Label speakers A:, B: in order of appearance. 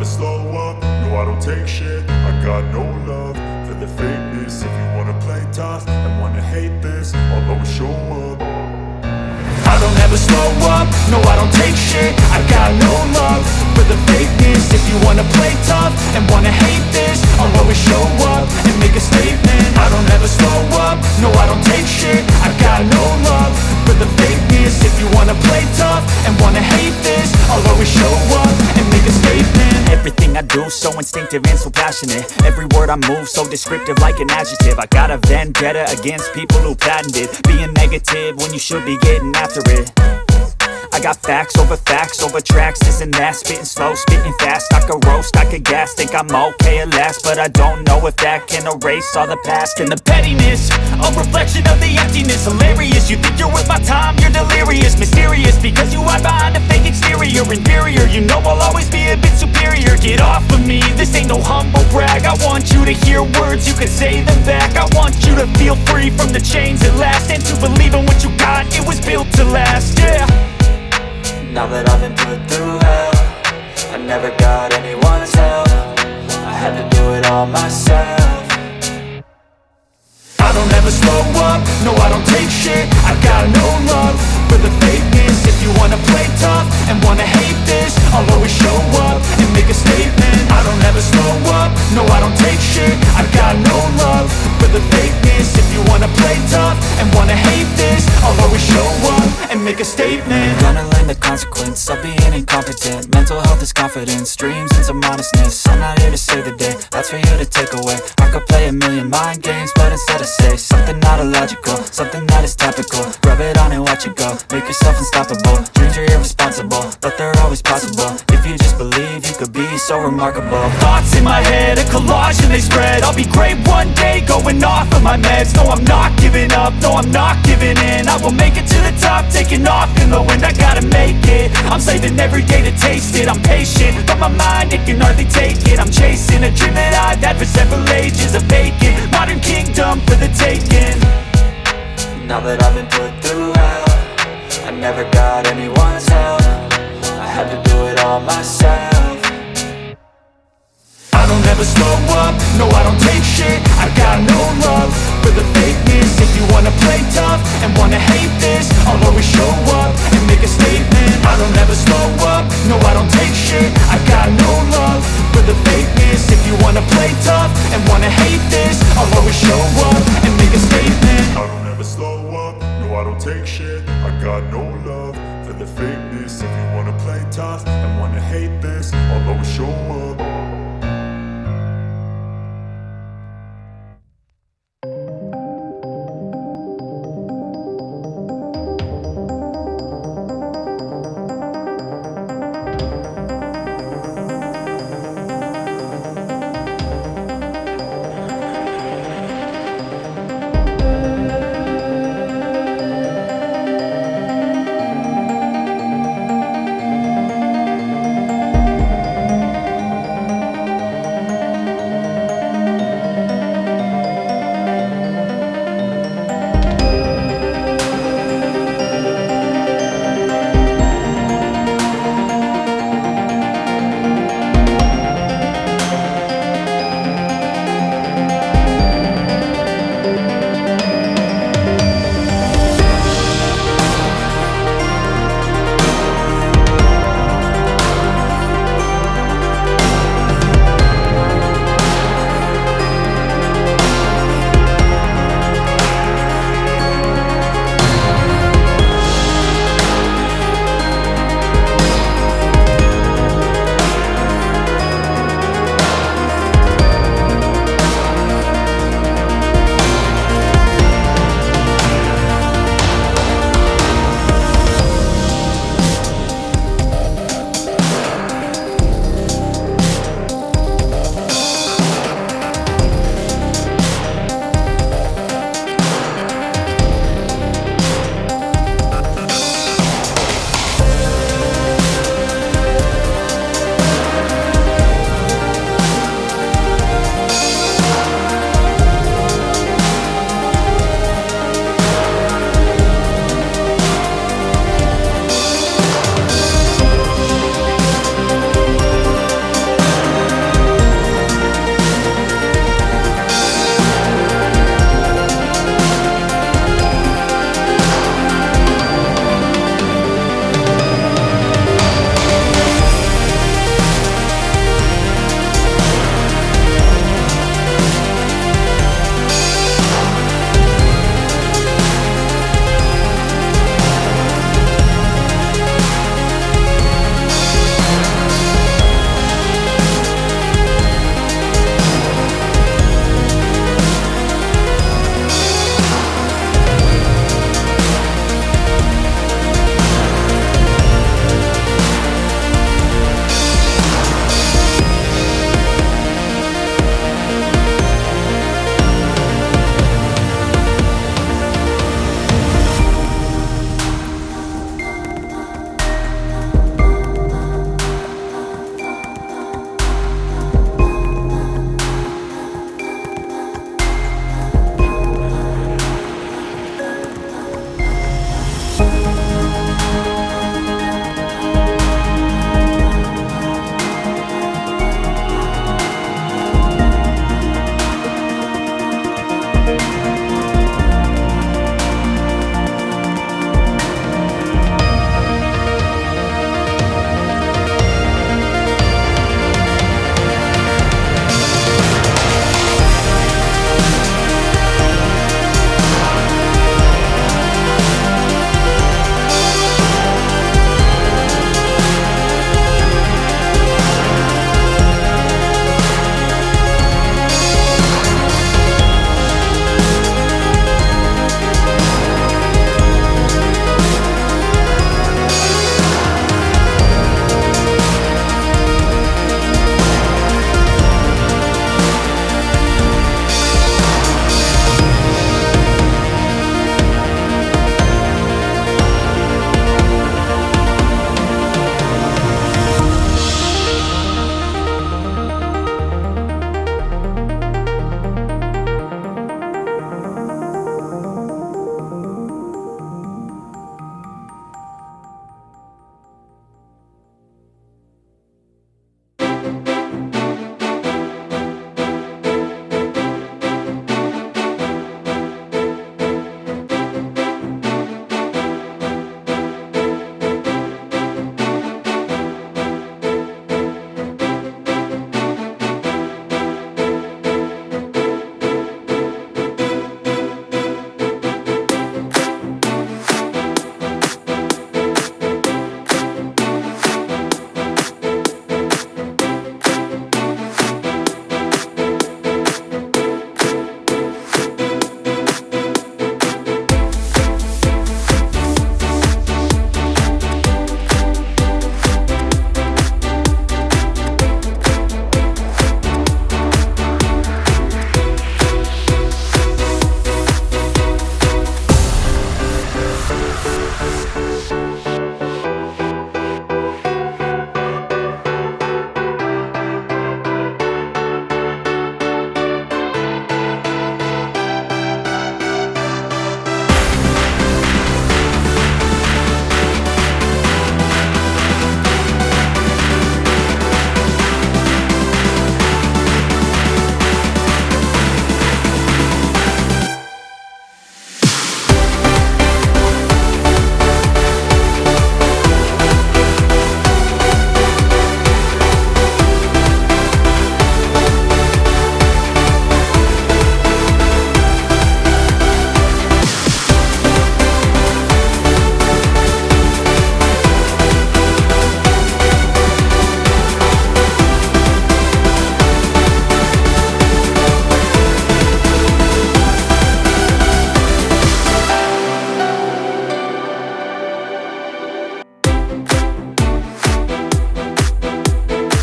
A: never slow up, no I don't take shit. I got no love for the fakeness. If you wanna play tough and wanna hate this, I'll always show up. I don't ever slow up, no I don't take shit. I got no love for the fakeness. If you wanna play tough and wanna hate this, I'll always show up and make a statement. I don't ever slow up, no I don't take shit. I got no love for the fakeness. If you wanna play tough and wanna hate this, I'll always show up and make a statement.
B: Everything I do so instinctive and so passionate. Every word I move so descriptive like an adjective. I got a vendetta against people who patented being negative when you should be getting after it. I got facts over tracks, this and that. Spitting slow, spitting fast. I could roast, I could gas. Think I'm okay at last, but I don't know if that can erase all the past. And the pettiness, a reflection of the emptiness. Hilarious, you think you're worth my time, you're delirious. Mysterious, because you hide behind a fake exterior. Inferior, you know I'll always be a bit superior. Get off of me, this ain't no humble brag. I want you to hear words, you can say them back. I want you to feel free from the chains at last, and to believe in what you got, it was built to last, yeah.
C: Now that I've been put through hell, I never got anyone's help. I had to do it all myself.
A: I don't ever slow up, no I don't take shit. I got no love for the fakeness. If you wanna play tough and wanna hate this, I'll always show up and make a statement. I don't ever slow up, no I don't take shit. I got no love for the fakeness. If you wanna play tough and wanna hate this, I'll always show up and make a statement.
C: Gonna learn the consequence of being incompetent. Mental health is confidence, dreams and some modestness. I'm not here to save the day, that's for you to take away. I could play a million mind games, but instead I say something not illogical, something that is topical. Rub it on and watch it go, make yourself unstoppable. Dreams are irresponsible, but they're always possible. If you just believe, you could be so remarkable.
B: Thoughts in my head, a collage and they spread. I'll be great one day, going off of my meds. No, I'm not giving up, no, I'm not giving in. I will make it to the top, taking off in the wind. I gotta make it, I'm saving every day to taste it. I'm patient, but my mind, it can hardly take it. I'm chasing a dream that I've had for several ages. A vacant, modern kingdom for the taking.
C: Now that I've been put through hell, I never got anyone's help. I had to do it all myself.
A: I don't ever slow up, no I don't take shit. I got no love for the fakeness. If you wanna play tough and wanna hate this, I'll always show up and make a statement. I don't ever slow up, no I don't take shit. I got no love for the fakeness. If you wanna play tough and wanna hate this, I'll always show up and make a statement. I don't ever slow up, no I don't take shit. I got no love for the fakeness. If you wanna play tough and wanna hate this, I'll always show up